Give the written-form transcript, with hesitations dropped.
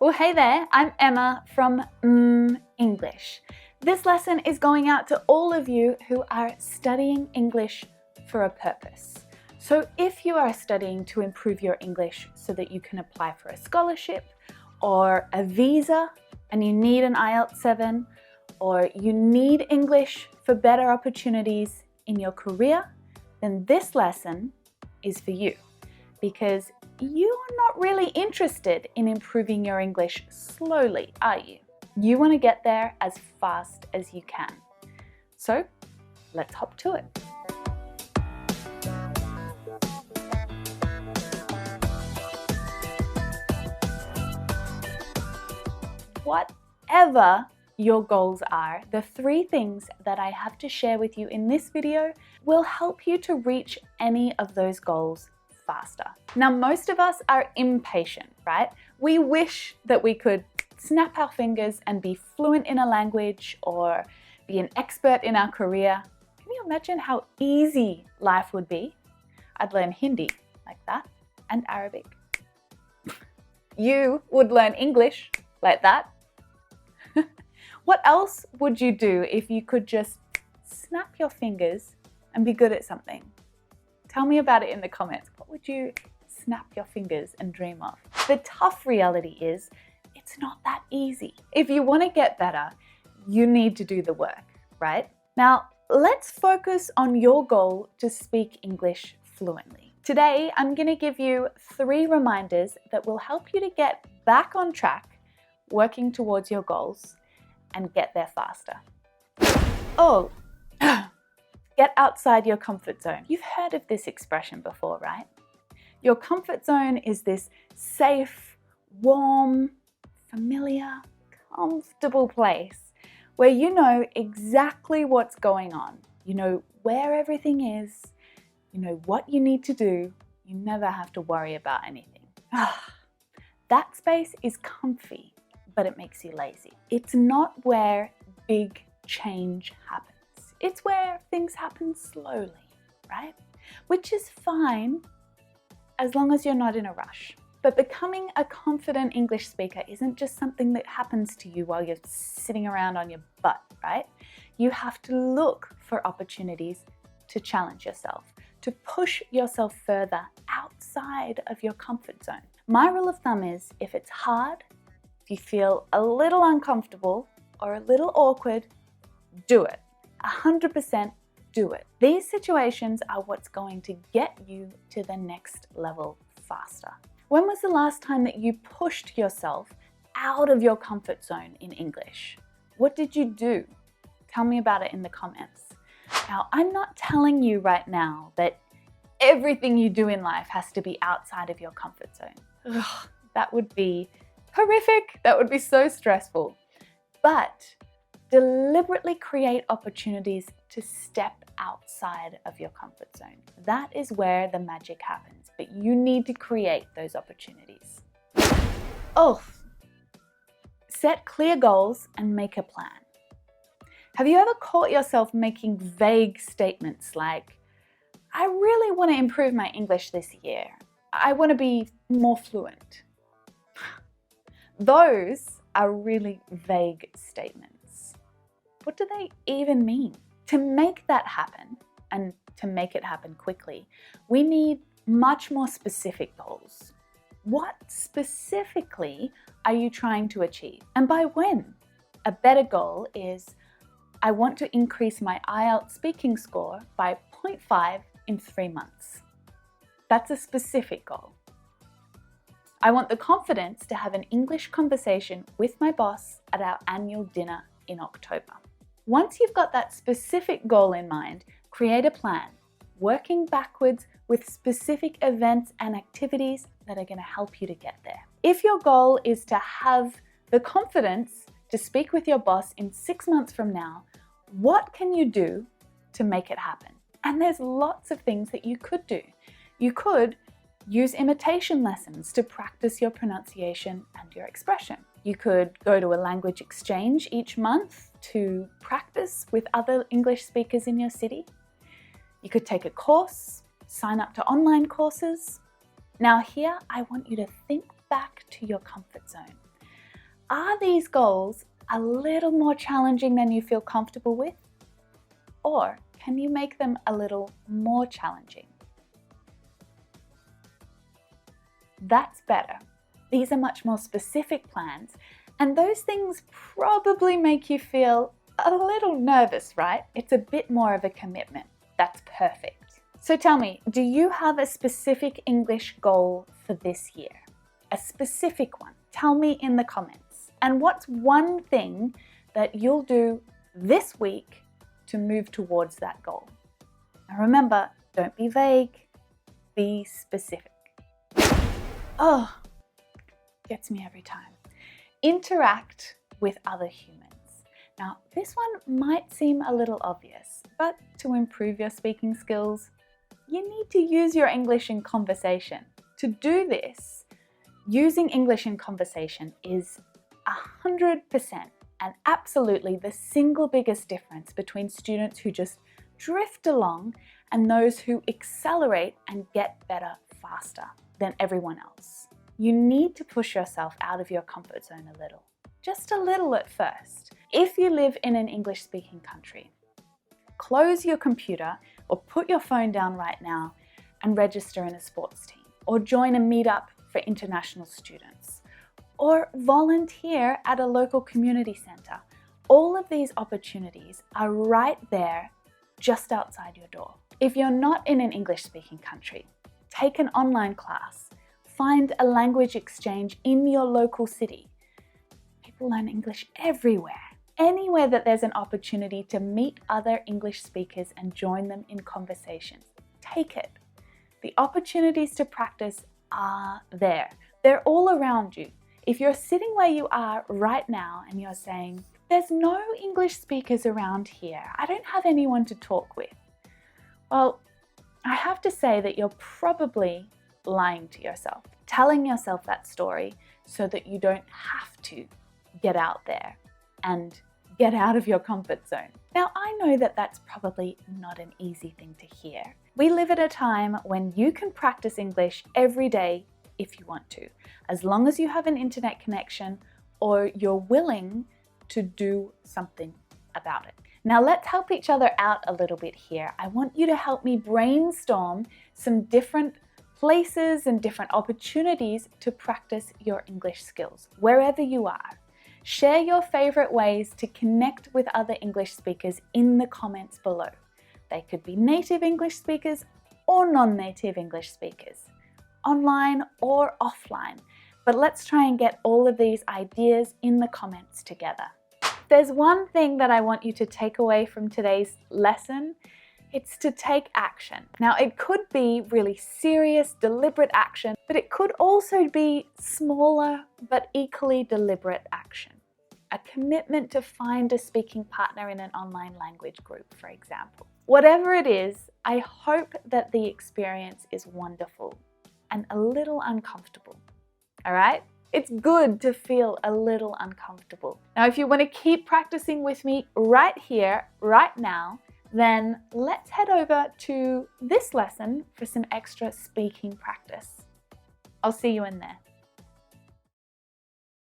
Well, hey there, I'm Emma from mmmEnglish. This lesson is going out to all of you who are studying English for a purpose. So if you are studying to improve your English so that you can apply for a scholarship or a visa and you need an IELTS 7, or you need English for better opportunities in your career, then this lesson is for you, because you are not really interested in improving your English slowly, are you? You want to get there as fast as you can. So let's hop to it. Whatever your goals are, the 3 things that I have to share with you in this video will help you to reach any of those goals faster. Now, most of us are impatient, right? We wish that we could snap our fingers and be fluent in a language or be an expert in our career. Can you imagine how easy life would be? I'd learn Hindi like that and Arabic. You would learn English like that. What else would you do if you could just snap your fingers and be good at something? Tell me about it in the comments. What would you snap your fingers and dream of? The tough reality is it's not that easy. If you want to get better, you need to do the work, right? Now, let's focus on your goal to speak English fluently. Today, I'm going to give you 3 reminders that will help you to get back on track, working towards your goals, and get there faster. Oh, get outside your comfort zone. You've heard of this expression before, right? Your comfort zone is this safe, warm, familiar, comfortable place where you know exactly what's going on. You know where everything is. You know what you need to do. You never have to worry about anything. That space is comfy, but it makes you lazy. It's not where big change happens. It's where things happen slowly, right? Which is fine as long as you're not in a rush. But becoming a confident English speaker isn't just something that happens to you while you're sitting around on your butt, right? You have to look for opportunities to challenge yourself, to push yourself further outside of your comfort zone. My rule of thumb is if it's hard, if you feel a little uncomfortable or a little awkward, do it. 100% do it. These situations are what's going to get you to the next level faster. When was the last time that you pushed yourself out of your comfort zone in English? What did you do? Tell me about it in the comments. Now, I'm not telling you right now that everything you do in life has to be outside of your comfort zone. Ugh, that would be horrific. That would be so stressful. But deliberately create opportunities to step outside of your comfort zone. That is where the magic happens, but you need to create those opportunities. Oh, set clear goals and make a plan. Have you ever caught yourself making vague statements like, I really want to improve my English this year. I want to be more fluent. Those are really vague statements. What do they even mean? To make that happen, and to make it happen quickly, we need much more specific goals. What specifically are you trying to achieve? And by when? A better goal is, I want to increase my IELTS speaking score by 0.5 in 3 months. That's a specific goal. I want the confidence to have an English conversation with my boss at our annual dinner in October. Once you've got that specific goal in mind, create a plan, working backwards with specific events and activities that are going to help you to get there. If your goal is to have the confidence to speak with your boss in 6 months from now, what can you do to make it happen? And there's lots of things that you could do. You could use imitation lessons to practice your pronunciation and your expression. You could go to a language exchange each month to practice with other English speakers in your city. You could take a course, sign up to online courses. Now here, I want you to think back to your comfort zone. Are these goals a little more challenging than you feel comfortable with? Or can you make them a little more challenging? That's better. These are much more specific plans, and those things probably make you feel a little nervous, right? It's a bit more of a commitment. That's perfect. So tell me, do you have a specific English goal for this year? A specific one? Tell me in the comments. And what's one thing that you'll do this week to move towards that goal? Now remember, don't be vague, be specific. Oh, gets me every time. Interact with other humans. Now, this one might seem a little obvious, but to improve your speaking skills, you need to use your English in conversation. To do this, using English in conversation is 100% and absolutely the single biggest difference between students who just drift along and those who accelerate and get better faster than everyone else. You need to push yourself out of your comfort zone a little, just a little at first. If you live in an English-speaking country, close your computer or put your phone down right now and register in a sports team, or join a meetup for international students, or volunteer at a local community centre. All of these opportunities are right there, just outside your door. If you're not in an English-speaking country, take an online class, find a language exchange in your local city. People learn English everywhere. Anywhere that there's an opportunity to meet other English speakers and join them in conversations, take it. The opportunities to practice are there. They're all around you. If you're sitting where you are right now and you're saying, there's no English speakers around here, I don't have anyone to talk with. Well, I have to say that you're probably lying to yourself, telling yourself that story so that you don't have to get out there and get out of your comfort zone. Now, I know that that's probably not an easy thing to hear. We live at a time when you can practice English every day if you want to, as long as you have an internet connection or you're willing to do something about it. Now let's help each other out a little bit here. I want you to help me brainstorm some different places and different opportunities to practice your English skills, wherever you are. Share your favorite ways to connect with other English speakers in the comments below. They could be native English speakers or non-native English speakers, online or offline. But let's try and get all of these ideas in the comments together. There's one thing that I want you to take away from today's lesson. It's to take action. Now, it could be really serious, deliberate action, but it could also be smaller but equally deliberate action. A commitment to find a speaking partner in an online language group, for example. Whatever it is, I hope that the experience is wonderful and a little uncomfortable. All right? It's good to feel a little uncomfortable. Now, if you want to keep practicing with me right here, right now, then let's head over to this lesson for some extra speaking practice. I'll see you in there.